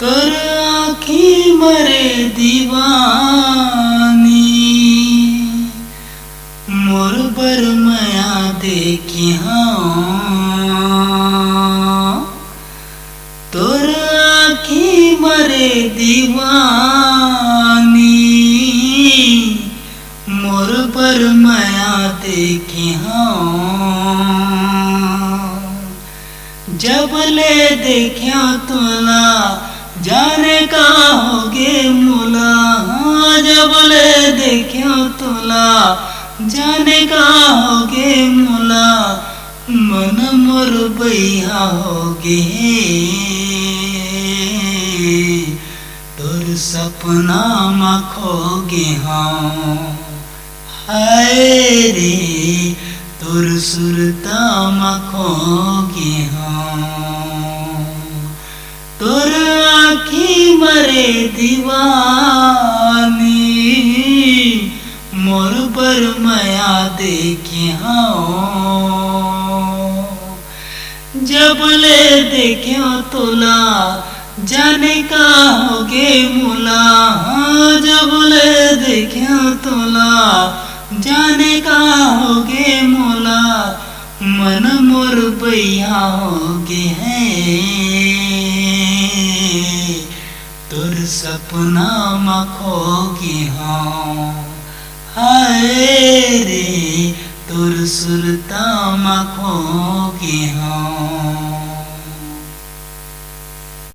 तोर आँखी मरे दीवानी मोर बर माया देखी तोर आँखी मरे दीवानी मोर बर माया देखी जब ले देखिया तोला जाने का होगे मुला। जब ले देखिया तोला जाने का होगे मुला। मन मोर बैहा होगे तोर सपना मा खोगे हाय रे तोर सुरता मा खोगे तोर आँखी मरे दीवानी मोर बर माया देखी जब ले देखियो तोला जाने का होगे मुला। जब ले देखियो तोला जाने का होगे मुला। मन मोर बैया होगे है तोर सपना मा खोगे हाय रे तोर सुरता मा खोगे